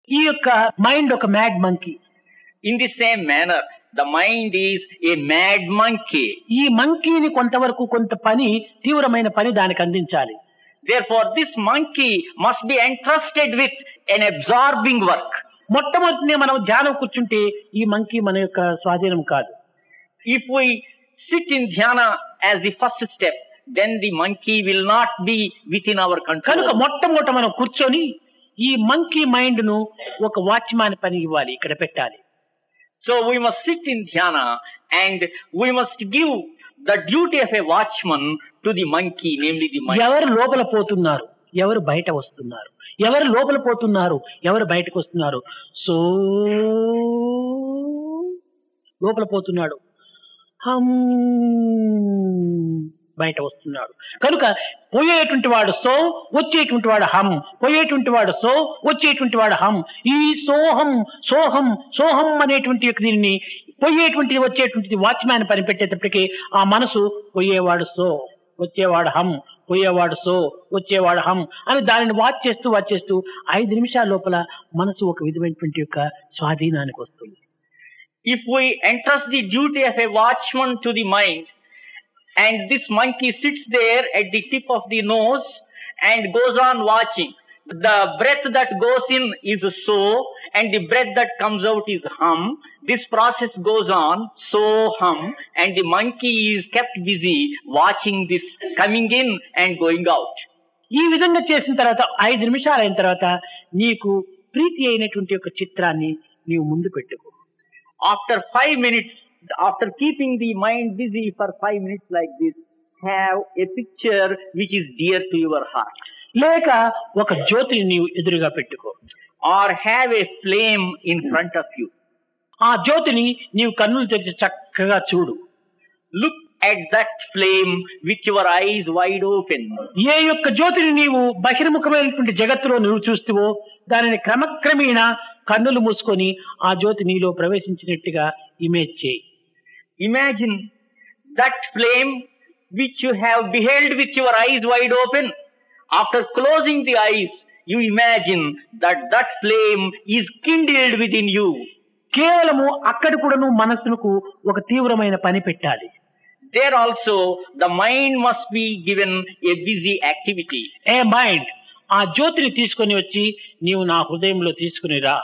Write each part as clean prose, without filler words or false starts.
ఈ యొక్క మైండ్ ఒక mad monkey. In the same manner, the mind is a mad monkey. ఈ మంకీని కొంతవరకు కొంత పని, తీవ్రమైన పని దానికి అందించాలి. Therefore, this monkey must be entrusted with an absorbing work. మొట్టమొదటినే మనం ధ్యానం కూర్చుంటే ఈ మంకీ మన యొక్క స్వాధీనం కాదు. If we sit in dhyana as the first step, then the monkey will not be within our control. కనుక మొట్టమొదట మనం కూర్చొని ఈ మంకీ మైండ్ ను ఒక వాచ్మ్యాన్ పని ఇవ్వాలి, ఇక్కడ పెట్టాలి. So we must sit in dhyana and we must give the duty of a watchman to the monkey, namely the mind. ఎవరు లోపల పోతున్నారు, ఎవరు బయట వస్తున్నారు, ఎవరు లోపల పోతున్నారు, ఎవరు బయటకు వస్తున్నారు. సో లోపల పోతున్నాడు, హం బయట వస్తున్నాడు. కనుక పోయేటువంటి వాడు సో, వచ్చేటువంటి వాడు హం, పోయేటువంటి వాడు సో, వచ్చేటువంటి వాడు హం. ఈ సోహం సోహం సోహం అనేటువంటి దీన్ని పోయేటువంటిది వచ్చేటువంటిది వాచ్మ్యాన్ పని పెట్టేటప్పటికీ ఆ మనసు పోయేవాడు సో, వచ్చేవాడు హం, పోయేవాడు సో, వచ్చేవాడు హం అని దానిని వాచ్ చేస్తూ 5 నిమిషాల లోపల మనసు ఒక విధమైనటువంటి యొక్క స్వాధీనానికి వస్తుంది. If we entrust the duty of a watchman to the mind, and this monkey sits there at the tip of the nose and goes on watching, the breath that goes in is so, and the breath that comes out is hum. This process goes on, so hum, and the monkey is kept busy watching this coming in and going out. ఈ విధంగా చేసిన తర్వాత 5 నిమిషాలు అయిన తర్వాత నీకు ప్రీతి అయినటువంటి ఒక చిత్రాన్ని నీవు ముందు పెట్టుకో. After 5 minutes, after keeping the mind busy for 5 minutes like this, have a picture which is dear to your heart. లేక ఒక జ్యోతిని నీవు ఎదురుగా పెట్టుకో. Or have a flame in front of you. ఆ జ్యోతిని నీవు కన్నులు తెరిచి చక్కగా చూడు. Look at that flame with your eyes wide open. ఏ యొక్క జ్యోతిని నీవు బహిర్ముఖమైనటువంటి జగత్తులో నువ్వు చూస్తువో దానిని క్రమక్రమేణా కన్నులు మూసుకొని ఆ జ్యోతి నీలో ప్రవేశించినట్టుగా ఇమేజ్ చేయి. Imagine that flame which you have beheld with your eyes wide open. After closing the eyes, you imagine that that flame is kindled within you. కేవలము అక్కడ కూడా నువ్వు మనసుకు ఒక తీవ్రమైన పని పెట్టాలి. There also the mind must be given a busy activity. A mind, ఆ జ్యోతిని తీసుకొని వచ్చి నీవు నా హృదయంలో తీసుకుని రా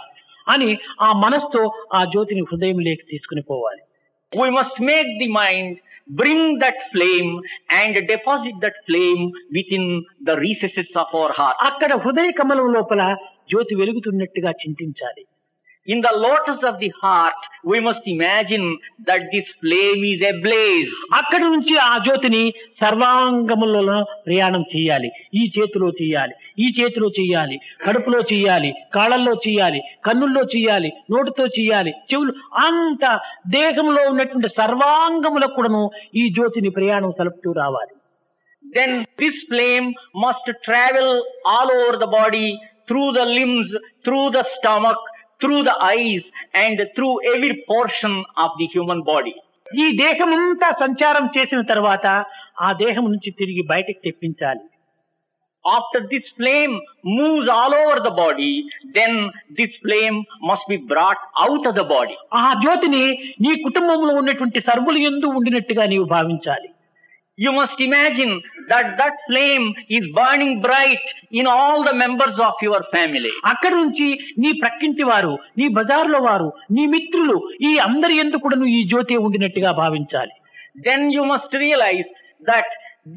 అని ఆ మనసుతో ఆ జ్యోతిని హృదయంలోకి తీసుకుని పోవాలి. We must make the mind bring that flame and deposit that flame within the recesses of our heart. అక్కడ హృదయ కమలం లోపల జ్యోతి వెలుగుతున్నట్టుగా చింతించాలి. In the lotus of the heart, we must imagine that this flame is ablaze. అక్కడి నుంచి ఆ జ్యోతిని సర్వాంగములలో ప్రయాణం చేయాలి. ఈ చేతిలో చేయాలి, ఈ చేతిలో చేయాలి, కడుపులో చేయాలి, కాళ్ళల్లో చేయాలి, కన్నుల్లో చేయాలి, నోటితో చేయాలి, చెవులు, అంత దేహంలో ఉన్నటువంటి సర్వాంగములకు కూడాను ఈ జ్యోతిని ప్రయాణం సలుపుతూ రావాలి. Then this flame must travel all over the body, through the limbs, through the stomach, through the eyes, and through every portion of the human body. ఈ దేహమంతా సంచారం చేసిన తర్వాత ఆ దేహం నుంచి తిరిగి బయటకు తెప్పించాలి. After this flame moves all over the body, then this flame must be brought out of the body. ఆ జ్యోతిని నీ కుటుంబంలో ఉన్నటువంటి సర్వులు యందు ఉండినట్టుగా నీవు భావించాలి. You must imagine that that flame is burning bright in all the members of your family. అక్కడి నుంచి నీ ప్రక్కింటి వారు, నీ బజార్లో వారు, నీ మిత్రులు, ఈ అందరి యందు కూడా ఈ జ్యోతి ఉండినట్టుగా భావించాలి. Then you must realize that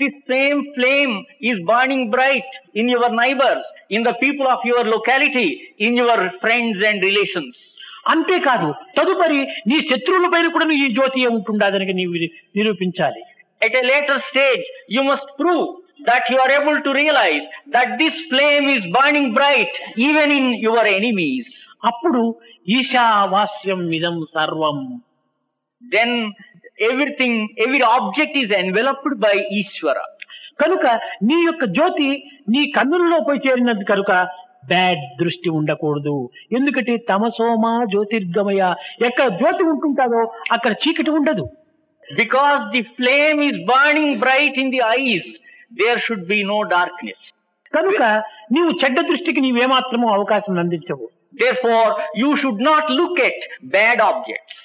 this same flame is burning bright in your neighbors, in the people of your locality, in your friends and relations. అంతేకాదు, తదుపరి నీ శత్రువుల పైన కూడా ఈ జ్యోతి ఉంటుండదని నీవు నిరూపించాలి. At a later stage, you must prove that you are able to realize that this flame is burning bright even in your enemies. అప్పుడు ఈశావాస్యం ఇదం సర్వం. Then everything, every object is enveloped by Ishvara. కనుక నీ యొక్క జ్యోతి నీ కన్నులలో పోయి చేరినది కనుక బ్యాడ్ దృష్టి ఉండకూడదు. ఎందుకంటే తమసోమా జ్యోతిర్గమయ, ఎక్కడ జ్యోతి ఉంటుంటాదో అక్కడ చీకటి ఉండదు. Because the flame is burning bright in the eyes, there should be no darkness. కనుక నీవు చెడ్డ దృష్టికి నీవేమాత్రమూ అవకాశం అందించవు. Therefore, you should not look at bad objects.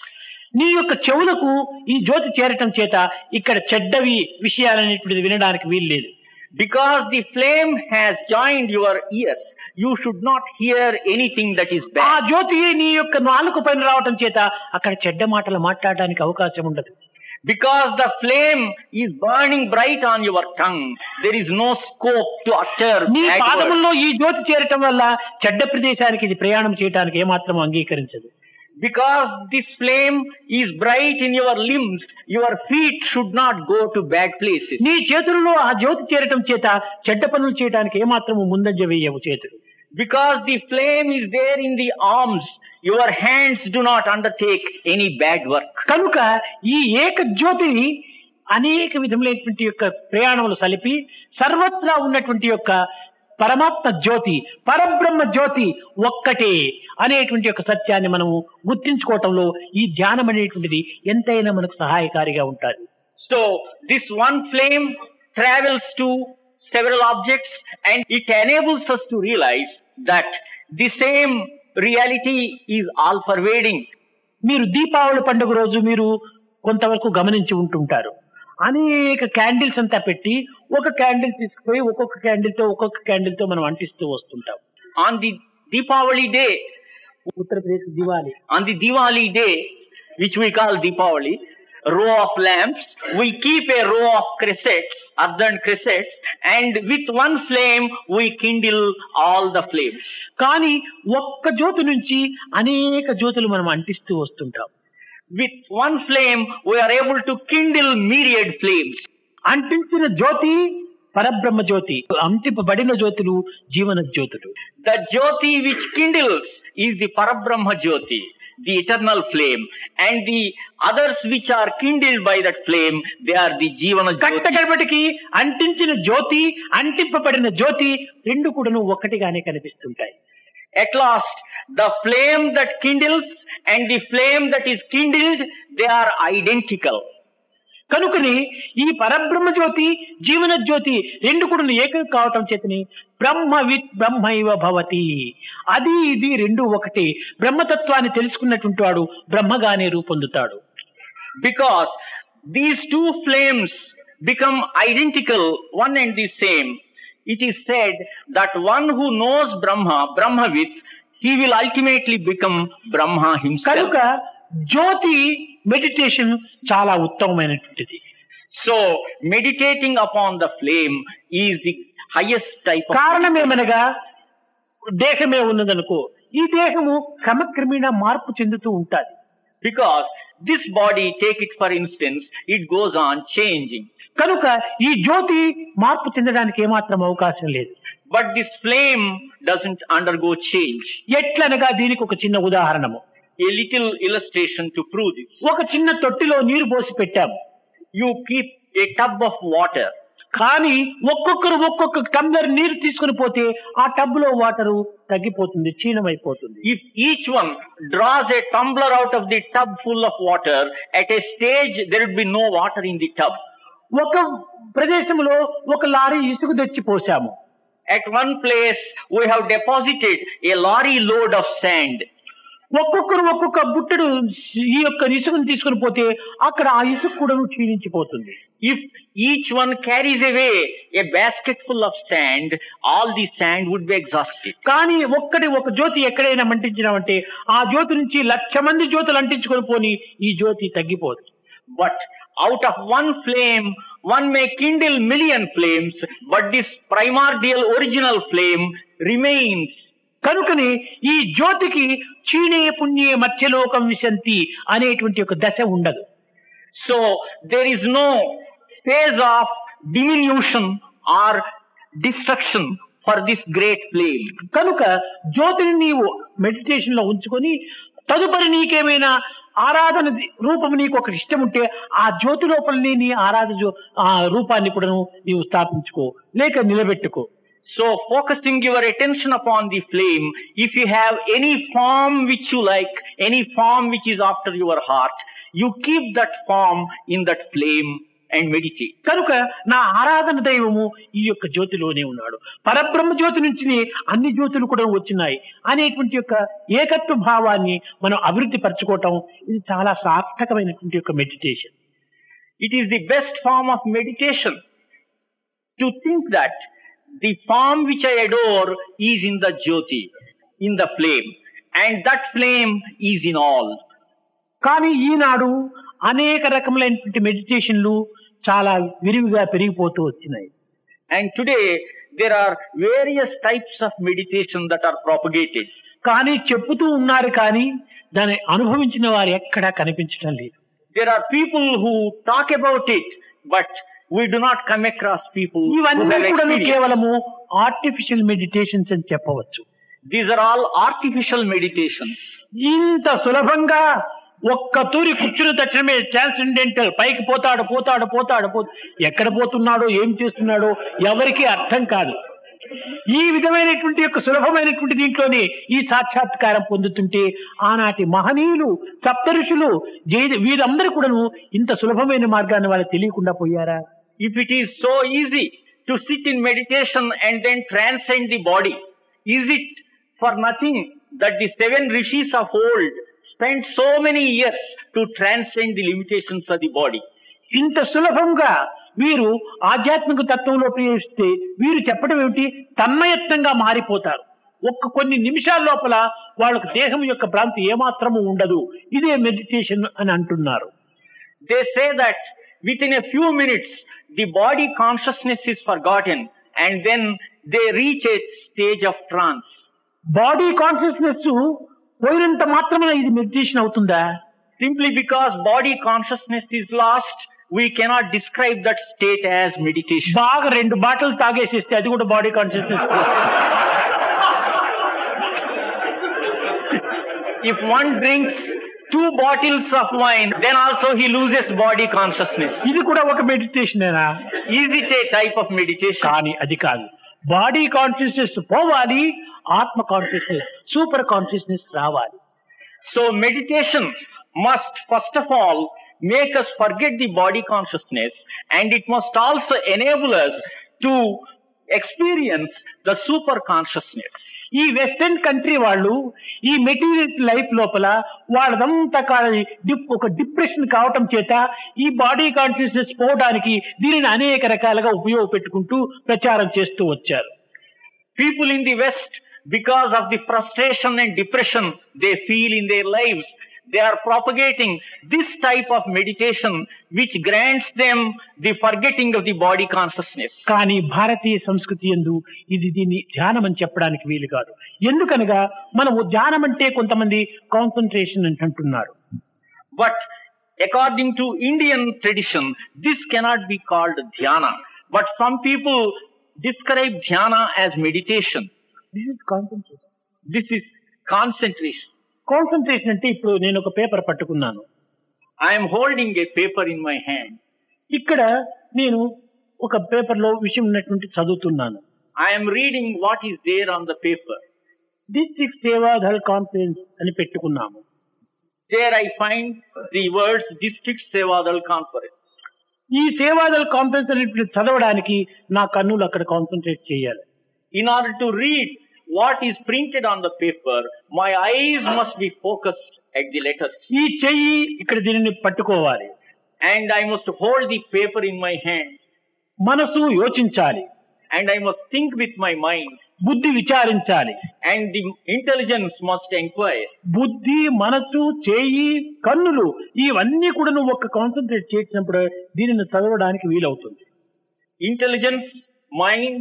నీ యొక్క చెవులకు ఈ జ్యోతి చేరటం చేత ఇక్కడ చెడ్డవి విషయాలనేటువంటిది వినడానికి వీలు లేదు. Because the flame has joined your ears, you should not hear anything that is ఆ bad. జ్యోతి నీ యొక్క నాలుక పైన రావటం చేత అక్కడ చెడ్డ మాటలు మాట్లాడడానికి అవకాశం ఉండదు. Because the flame is burning bright on your tongue, there is no scope to utter నీ bad words. పాదముల్లో ఈ జ్యోతి చేరటం వల్ల చెడ్డ ప్రదేశానికి ఇది ప్రయాణం చేయడానికి ఏమాత్రం అంగీకరించదు. Because this flame is bright in your limbs, your feet should not go to bad places. నీ చేతులలో ఆ జ్యోతి చేరటం చేత చెడ్డ పనులు చేయడానికి ఏమాత్రము ముందంజ వేయవు చేతులు. Because the flame is there in the arms, your hands do not undertake any bad work. కనుక ఈ ఏక జ్యోతిని అనేక విధములైనటువంటి యొక్క ప్రయాణములు సలిపి సర్వత్రా ఉన్నటువంటి యొక్క పరమాత్మ జ్యోతి, పరబ్రహ్మ జ్యోతి ఒక్కటే అనేటువంటి యొక్క సత్యాన్ని మనము గుర్తించుకోవటంలో ఈ ధ్యానం అనేటువంటిది ఎంతైనా మనకు సహాయకారిగా ఉంటుంది. So, this one flame travels to several objects and it enables us to realize that the same reality is all pervading. మీరు దీపావళి పండుగ రోజు మీరు కొంతవరకు గమనించి ఉంటుంటారు. అనేక క్యాండిల్స్ అంతా పెట్టి ఒక క్యాండిల్ తీసుకుపోయి ఒక్కొక్క క్యాండిల్ తో మనం అంటిస్తూ వస్తుంటాం. On the Deepavali day, Uttar Pradesh Diwali, on the Diwali day, which we call Deepavali, row of lamps, we keep a row of cressets, earthen cressets, and with one flame we kindle all the flames. కానీ ఒక్క జ్యోతి నుంచి అనేక జ్యోతులు మనం అంటిస్తూ వస్తుంటాం. With one flame we are able to kindle myriad flames. అంటించిన జ్యోతి పరబ్రహ్మ జ్యోతి, అంటింపబడిన జ్యోతులు జీవన జ్యోతులు. The Jyoti which kindles is the Parabrahma Jyoti, the eternal flame, and the others which are kindled by that flame, they are the Jivana Jyoti. కట్టగడపటికి అంటించిన జ్యోతి అంటింపబడిన జ్యోతి రెండు కూడాను ఒక్కటిగానే కనిపిస్తుంటాయి. At last, the flame that kindles and the flame that is kindled, they are identical. కనుకని ఈ పరబ్రహ్మ జ్యోతి జీవన జ్యోతి రెండు కూడా ఏకం కావటం చేతని బ్రహ్మవిత్ బ్రహ్మైవ భవతి, అది ఇది రెండు ఒకటి. బ్రహ్మతత్వాన్ని తెలుసుకున్నటువంటి వాడు బ్రహ్మగానే రూపొందుతాడు. Because these two flames become identical, one and the same, it is said that one who knows Brahma, Brahmavit, he will ultimately become Brahma himself. కనుక జ్యోతి మెడిటేషన్ చాలా ఉత్తమమైనటువంటిది. So, meditating upon the flame is the highest type of... కారణమేమనగా దేహమే ఉన్నదనుకో, ఈ దేహము క్రమక్రమేణా మార్పు చెందుతూ ఉంటుంది. Because this body, take it for instance, it goes on changing. కనుక ఈ జ్యోతి మార్పు చెందడానికి ఏమాత్రం అవకాశం లేదు. But this flame doesn't undergo change. ఎట్లనగా దీనికి ఒక చిన్న ఉదాహరణము, A little illustration to prove this. ఒక చిన్న తొట్టిలో నీరు పోసి పెట్టాము. You keep a tub of water. కానీ ఒక్కొక్కరు ఒక్కొక్క టంబ్లర్ నీరు తీసుకుని పోతే ఆ టబ్ లో వాటరు తగ్గిపోతుంది, క్షీణమైపోతుంది. If each one draws a tumbler out of the tub full of water, at a stage there would be no water in the tub. ఒక ప్రదేశంలో ఒక లారీ ఇసుక తెచ్చి పోసాము. At one place we have deposited a lorry load of sand. ఒక్కొక్కరు ఒక్కొక్క బుట్టడు ఈ యొక్క ఇసుకను తీసుకుని పోతే అక్కడ ఆ ఇసుక కూడా క్షీణించిపోతుంది. If each one carries away a basket full of sand, all the sand would be exhausted. కానీ ఒక జ్యోతి ఎక్కడైనా మంటించినామంటే ఆ జ్యోతి నుంచి 1,00,000 మంది జ్యోతులు అంటించుకొని పోని ఈ జ్యోతి తగ్గిపోదు. But out of one flame, one may kindle million flames, but this primordial original flame remains. కనుకని ఈ జ్యోతికి క్షీణే పుణ్యే మత్స్యలోకం విశంతి అనేటువంటి ఒక దశ ఉండదు. So there is no phase of diminution or destruction for this great flame. కనుక జ్యోతిని నీవు మెడిటేషన్ లో ఉంచుకొని తదుపరి నీకేమైనా ఆరాధన రూపం నీకు ఒక ఇష్టం ఉంటే ఆ జ్యోతి లోపలనే నీ ఆ రూపాన్ని కూడా నీవు స్థాపించుకో లేక నిలబెట్టుకో. So focusing your attention upon the flame, if you have any form which you like, any form which is after your heart, you keep that form in that flame and meditate. కనుక నా ఆరాధన దైవము ఈ యొక్క జ్యోతిలోనే ఉన్నాడు. పరబ్రహ్మ జ్యోతి నుంచి అన్ని జ్యోతులు కూడా వచ్చినాయి అనేటువంటి యొక్క ఏకత్వ భావాన్ని మనం అభివృద్ధి పరచుకోవటం ఇది చాలా సార్థకమైనటువంటి యొక్క meditation. It is the best form of meditation to think that the form which I adore is in the Jyoti, in the flame, and that flame is in all. కానీ ఈనాడు అనేక రకములైనటువంటి మెడిటేషన్లు చాలా విరివిగా పెరిగిపోతూ వచ్చినాయి. And today there are various types of meditation that are propagated. కానీ చెప్పుతూ ఉన్నారు కానీ దాన్ని అనుభవించిన వారు ఎక్కడా కనిపించడం లేదు. There are people who talk about it, but we do not come across people who ఇవన్నీ have కూడా experienced. కేవలము ఆర్టిఫిషియల్ మెడిటేషన్స్ అని చెప్పవచ్చు. These are all artificial meditations. ఇంత సులభంగా ఒక్క తూరి కూర్చుని తక్షణమే ట్రాన్సెండెంటల్ పైకి పోతాడు పోతాడు పోతాడు ఎక్కడ పోతున్నాడో ఏం చేస్తున్నాడో ఎవరికి అర్థం కాదు. ఈ విధమైనటువంటి యొక్క సులభమైనటువంటి దీంట్లోనే ఈ సాక్షాత్కారం పొందుతుంటే ఆనాటి మహనీయులు సప్తఋషులు వీరందరూ కూడాను ఇంత సులభమైన మార్గాన్ని వాళ్ళకి తెలియకుండా పోయారా? If it is so easy to sit in meditation and then transcend the body, is it for nothing that the 7 rishis of old spent so many years to transcend the limitations of the body? ఇంత సులభంగా వీరు ఆధ్యాత్మిక తత్వంలో ప్రవేశిస్తే వీరు చెప్పడం ఏమిటి, తన్మయత్నంగా మారిపోతారు. కొన్ని నిమిషాల లోపల వాళ్ళకు దేహం యొక్క భ్రాంతి ఏమాత్రము ఉండదు. ఇదే మెడిటేషన్ అని అంటున్నారు. They say that within a few minutes the body consciousness is forgotten and then they reach a stage of trance. Body consciousness పోయినంత మాత్రమే ఇది మెడిటేషన్ అవుతుందా? Simply because body consciousness is lost, we cannot describe that state as meditation. బాగా 2 bottle తాగేసిస్తే అది కూడా body consciousness. If one drinks 2 bottles of wine, then also he loses body consciousness. ఇది కూడా ఒక మెడిటేషనేనా? Is it a type of meditation? కానీ అది కాదు. Body consciousness పోవాలి, ఆత్మ కాన్షియస్నెస్ సూపర్ కాన్షియస్నెస్ రావాలి. So meditation must first of all make us forget the body consciousness, and it must also enable us to experience the super consciousness. ఈ western country వాళ్ళు ఈ material life లోపల వాళ్ళదంతా ఒక depression కావటం చేత ఈ body consciousness పోవడానికి దీనిని అనేక రకాలుగా ఉపయోగపెట్టుకుంటూ ప్రచారం చేస్తూ వచ్చారు. People in the West, because of the frustration and depression they feel in their lives, they are propagating this type of meditation which grants them the forgetting of the body consciousness. కానీ భారతీయ సంస్కృతి యందు ఇది దీన్ని ధ్యానం అని చెప్పడానికి వీలు కాదు. ఎందుకనగా మనము ధ్యానం అంటే కొంతమంది కాన్సంట్రేషన్ అంటున్నారు. But according to Indian tradition, this cannot be called dhyana. But some people describe dhyana as meditation. This is concentration. This is concentration. Concentration అంటే ఇప్పుడు నేను ఒక పేపర్ పట్టుకున్నాను. I am holding a paper in my hand. ఇక్కడ నేను ఒక paper లో విషయం ఉన్నటువంటి చదువుతున్నాను. I am reading what is there on the paper. District Seva Dal conference అని పెట్టుకున్నాము. There I find the words District Sevadal Conference. ఈ సేవాదళ్ కాన్ఫరెన్స్ అనేది చదవడానికి నా కన్నులు అక్కడ కాన్సంట్రేట్ చేయాలి. In order to read what is printed on the paper, my eyes must be focused at the letters. ఈ చెయ్యి ఇక్కడ దీనిని పట్టుకోవాలి. And I must hold the paper in my hand. మనసు యోచించాలి. And I must think with my mind. బుద్ధి విచారించాలి. And the intelligence must inquire. బుద్ధి, మనసు, చేయి, కన్నులు ఇవన్నీ కూడా నువ్వు ఒక కాన్సంట్రేట్ చేసినప్పుడు దీనిని చదవడానికి వీలవుతుంది. Intelligence, mind,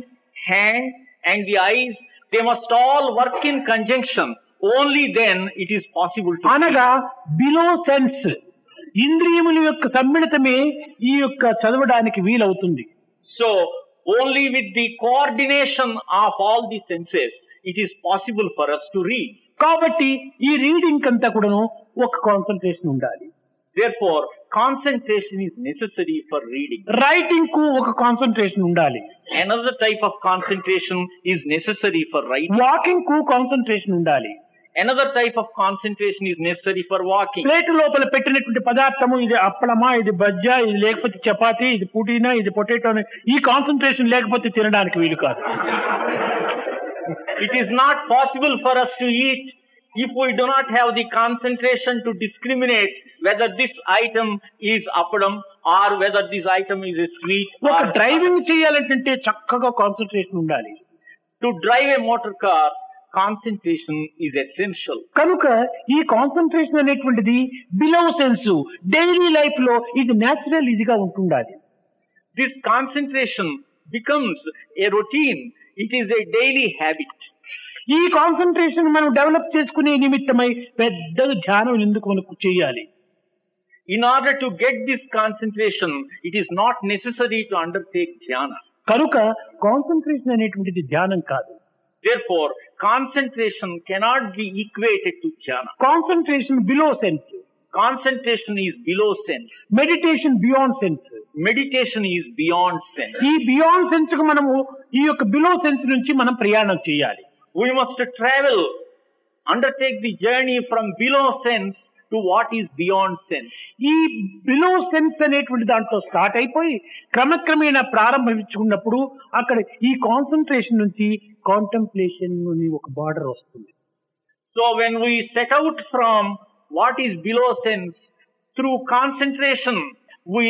hand and the eyes, they must all work in conjunction. Only then it is possible to అనగా బిలో సెన్స్ ఇంద్రియముల యొక్క సమ్మిళితమే ఈ యొక్క చదవడానికి వీలవుతుంది. So only with the coordination of all the senses it is possible for us to read. కాబట్టి ఈ reading అంతా కూడాను ఒక కాన్సంట్రేషన్ ఉండాలి. Therefore concentration is necessary for reading. Writing కు ఒక కాన్సంట్రేషన్ ఉండాలి. Another type of concentration is necessary for writing. Walking కు కాన్సంట్రేషన్ ఉండాలి. Another type of concentration is necessary for walking. Plate లోపల పెట్టినటువంటి పదార్థము ఇది అప్పలమా, ఇది బజ్జా, ఇది లేకపోతే చపాతీ, ఇది పుదీనా, ఇది పొటాటో, ఈ కాన్సన్ట్రేషన్ లేకపోతే తినడానికి వీలు కాదు. It is not possible for us to eat if we do not have the concentration to discriminate whether this item is appadam or whether this item is a sweet. ఒక driving చేయాలంటే చక్కగా concentration ఉండాలి. To drive a motor car, concentration is essential. కనుక ఈ concentration అనేటువంటిది below sense daily life లో ఇది natural ఇదిగా ఉంటుండాలి. This concentration becomes a routine. It is a daily habit. ఈ కాన్సన్ట్రేషన్ మనం డెవలప్ చేసుకునే నిమిత్తమై పెద్ద ధ్యానం ఎందుకు మనకు చేయాలి? In order to get this concentration, it is not necessary to undertake dhyana. కనుక కాన్సన్ట్రేషన్ అనేటువంటిది ధ్యానం కాదు. Therefore, concentration cannot be equated to dhyana. Concentration below sense, Concentration is below sense. Meditation beyond sense. Meditation is beyond sense. ఈ beyond sense కు మనము ఈ యొక్క below sense నుంచి మనం ప్రయాణం చేయాలి. We must travel, undertake the journey from below sense to what is beyond sense. ఈ బిలో సెన్స్ అనేటువంటి దాంట్లో స్టార్ట్ అయిపోయి క్రమక్రమేణా ప్రారంభించుకున్నప్పుడు అక్కడ ఈ కాన్సన్ట్రేషన్ నుంచి కాంటెంప్లేషన్ అని ఒక బార్డర్ వస్తుంది. So when we set out from what is below sense, through concentration, we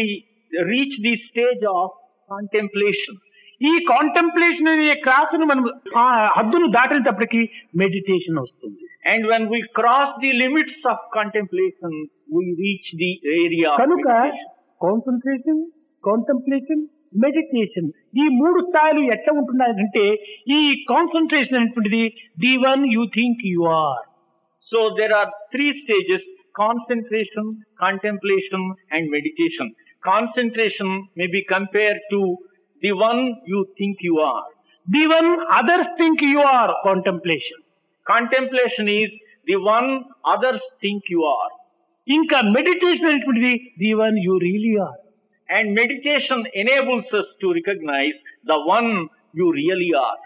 reach the stage of contemplation. ఈ కాంటెంప్లేషన్ అనే క్రాస్ను మనం ఆ హద్దును దాటినప్పటికీ మెడిటేషన్ వస్తుంది. And when we cross the limits of contemplation, we reach the area of కనుక meditation. Concentration, contemplation, meditation ఈ మూడు స్థాయిలు ఎట్లా ఉంటున్నాయంటే ఈ కాన్సన్ట్రేషన్ అనేటువంటిది the one you think you are. So there are three stages: concentration, contemplation, and meditation. Concentration may be compared to the one you think you are. The one others think you are contemplation. Contemplation is the one others think you are. ఇంకా meditation అనేటువంటిది the one you really are. And meditation enables us to recognize the one you really are.